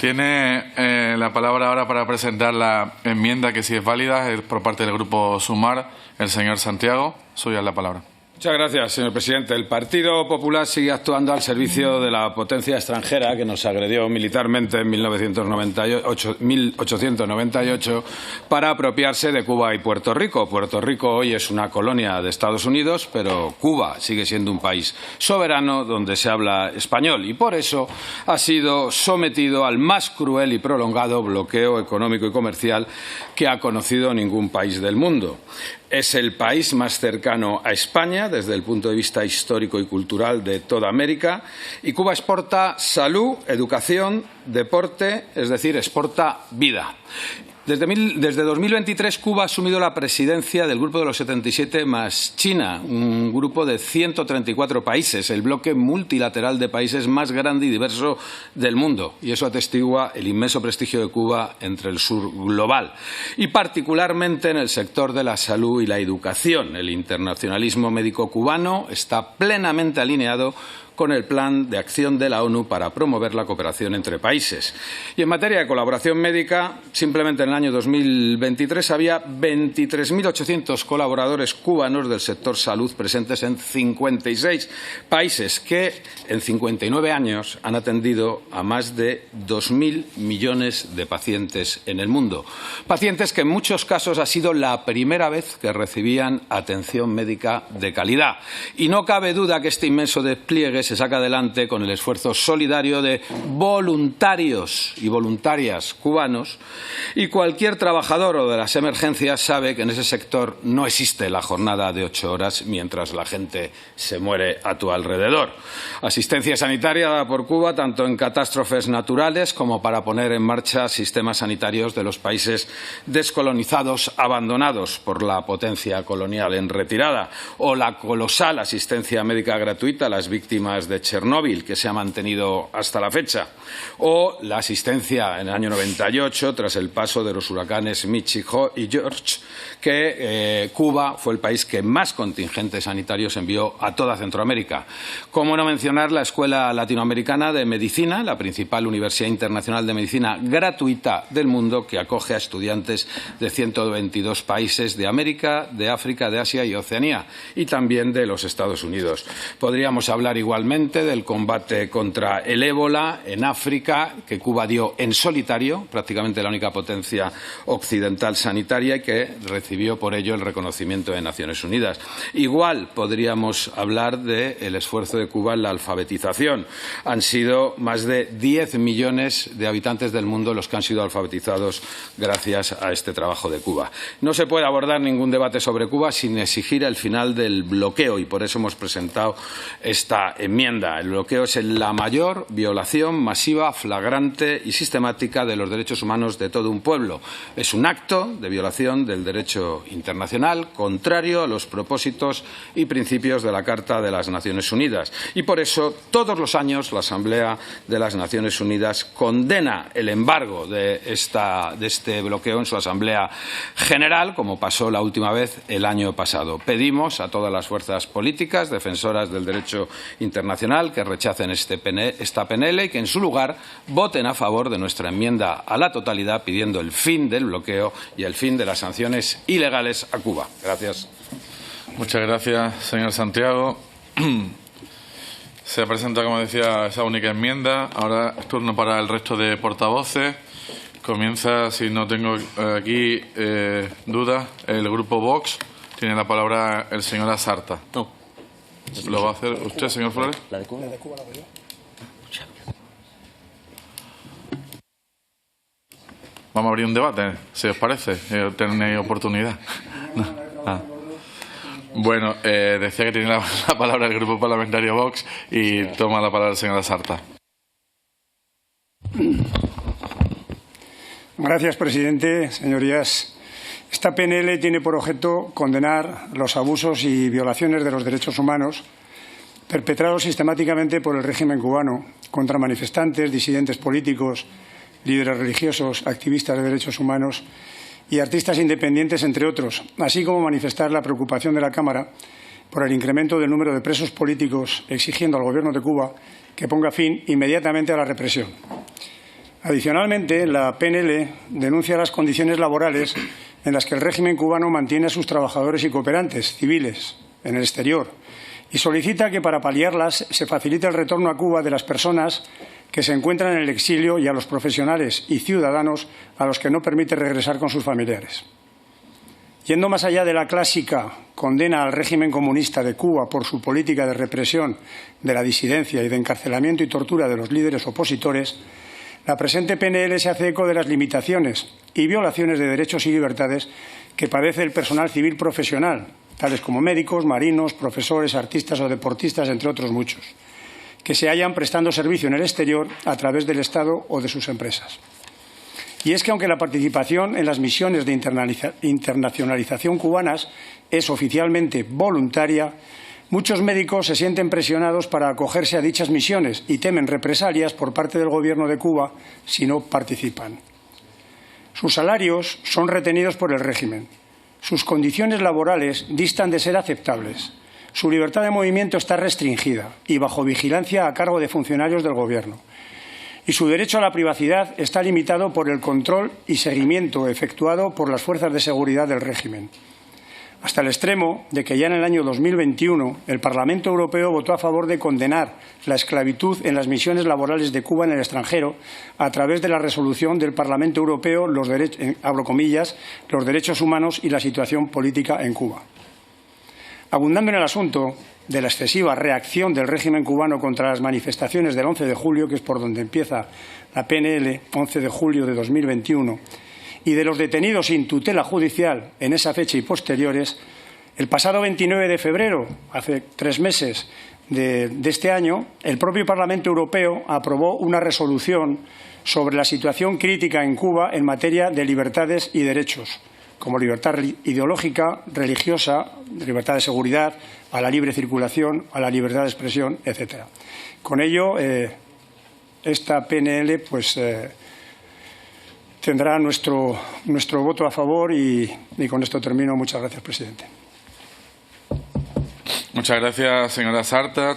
Tiene la palabra ahora para presentar la enmienda, que si es válida, por parte del Grupo Sumar, el señor Santiago. Suya la palabra. Muchas gracias, señor presidente. El Partido Popular sigue actuando al servicio de la potencia extranjera que nos agredió militarmente en 1898 para apropiarse de Cuba y Puerto Rico. Puerto Rico hoy es una colonia de Estados Unidos, pero Cuba sigue siendo un país soberano donde se habla español y por eso ha sido sometido al más cruel y prolongado bloqueo económico y comercial que ha conocido ningún país del mundo. Es el país más cercano a España desde el punto de vista histórico y cultural de toda América y Cuba exporta salud, educación, deporte, es decir, exporta vida. Desde 2023 Cuba ha asumido la presidencia del Grupo de los 77 más China, un grupo de 134 países, el bloque multilateral de países más grande y diverso del mundo. Y eso atestigua el inmenso prestigio de Cuba entre el sur global. Y particularmente en el sector de la salud y la educación. El internacionalismo médico cubano está plenamente alineado con el Plan de Acción de la ONU para promover la cooperación entre países. Y en materia de colaboración médica, simplemente en el año 2023 había 23.800 colaboradores cubanos del sector salud presentes en 56 países que en 59 años han atendido a más de 2.000 millones de pacientes en el mundo. Pacientes que en muchos casos ha sido la primera vez que recibían atención médica de calidad. Y no cabe duda que este inmenso despliegue se saca adelante con el esfuerzo solidario de voluntarios y voluntarias cubanos y cualquier trabajador o de las emergencias sabe que en ese sector no existe la jornada de 8 horas mientras la gente se muere a tu alrededor. Asistencia sanitaria dada por Cuba tanto en catástrofes naturales como para poner en marcha sistemas sanitarios de los países descolonizados abandonados por la potencia colonial en retirada o la colosal asistencia médica gratuita a las víctimas de Chernóbil, que se ha mantenido hasta la fecha, o la asistencia en el año 98 tras el paso de los huracanes Mitch y George, que Cuba fue el país que más contingentes sanitarios envió a toda Centroamérica. Cómo no mencionar la Escuela Latinoamericana de Medicina, la principal universidad internacional de medicina gratuita del mundo, que acoge a estudiantes de 122 países de América, de África, de Asia y Oceanía, y también de los Estados Unidos. Podríamos hablar igualmente del combate contra el ébola en África, que Cuba dio en solitario, prácticamente la única potencia occidental sanitaria, y que recibió por ello el reconocimiento de Naciones Unidas. Igual podríamos hablar del esfuerzo de Cuba en la alfabetización. Han sido más de 10 millones de habitantes del mundo los que han sido alfabetizados gracias a este trabajo de Cuba. No se puede abordar ningún debate sobre Cuba sin exigir el final del bloqueo y por eso hemos presentado esta enmienda. El bloqueo es la mayor violación masiva, flagrante y sistemática de los derechos humanos de todo un pueblo. Es un acto de violación del derecho internacional contrario a los propósitos y principios de la Carta de las Naciones Unidas. Y por eso, todos los años, la Asamblea de las Naciones Unidas condena el embargo de este bloqueo en su Asamblea General, como pasó la última vez el año pasado. Pedimos a todas las fuerzas políticas defensoras del derecho internacional que rechacen esta PNL y que en su lugar voten a favor de nuestra enmienda a la totalidad pidiendo el fin del bloqueo y el fin de las sanciones ilegales a Cuba. Gracias. Muchas gracias, señor Santiago. Se presenta, como decía, esa única enmienda. Ahora es turno para el resto de portavoces. Comienza, si no tengo aquí dudas, el Grupo Vox. Tiene la palabra el señor Asarta. No. ¿Lo va a hacer usted, señor Flores? La de Cuba la hago yo. Vamos a abrir un debate, si os parece. Tenéis oportunidad. No. Ah. Bueno, decía que tiene la palabra el Grupo Parlamentario Vox y toma la palabra el señor Asarta. Gracias, presidente. Señorías, esta PNL tiene por objeto condenar los abusos y violaciones de los derechos humanos perpetrados sistemáticamente por el régimen cubano contra manifestantes, disidentes políticos, líderes religiosos, activistas de derechos humanos y artistas independientes, entre otros, así como manifestar la preocupación de la Cámara por el incremento del número de presos políticos, exigiendo al Gobierno de Cuba que ponga fin inmediatamente a la represión. Adicionalmente, la PNL denuncia las condiciones laborales en las que el régimen cubano mantiene a sus trabajadores y cooperantes civiles en el exterior y solicita que, para paliarlas, se facilite el retorno a Cuba de las personas que se encuentran en el exilio y a los profesionales y ciudadanos a los que no permite regresar con sus familiares. Yendo más allá de la clásica condena al régimen comunista de Cuba por su política de represión de la disidencia y de encarcelamiento y tortura de los líderes opositores, la presente PNL se hace eco de las limitaciones y violaciones de derechos y libertades que padece el personal civil profesional, tales como médicos, marinos, profesores, artistas o deportistas, entre otros muchos, que se hallan prestando servicio en el exterior a través del Estado o de sus empresas. Y es que, aunque la participación en las misiones de internacionalización cubanas es oficialmente voluntaria, muchos médicos se sienten presionados para acogerse a dichas misiones y temen represalias por parte del Gobierno de Cuba si no participan. Sus salarios son retenidos por el régimen. Sus condiciones laborales distan de ser aceptables. Su libertad de movimiento está restringida y bajo vigilancia a cargo de funcionarios del Gobierno. Y su derecho a la privacidad está limitado por el control y seguimiento efectuado por las fuerzas de seguridad del régimen, hasta el extremo de que ya en el año 2021 el Parlamento Europeo votó a favor de condenar la esclavitud en las misiones laborales de Cuba en el extranjero a través de la resolución del Parlamento Europeo, abro comillas, los derechos humanos y la situación política en Cuba. Abundando en el asunto de la excesiva reacción del régimen cubano contra las manifestaciones del 11 de julio, que es por donde empieza la PNL, 11 de julio de 2021, y de los detenidos sin tutela judicial en esa fecha y posteriores, el pasado 29 de febrero, hace 3 meses de este año, el propio Parlamento Europeo aprobó una resolución sobre la situación crítica en Cuba en materia de libertades y derechos, como libertad ideológica, religiosa, libertad de seguridad, a la libre circulación, a la libertad de expresión, etc. Con ello, esta PNL tendrá nuestro voto a favor y con esto termino. Muchas gracias, presidente. Muchas gracias, señora Sarta.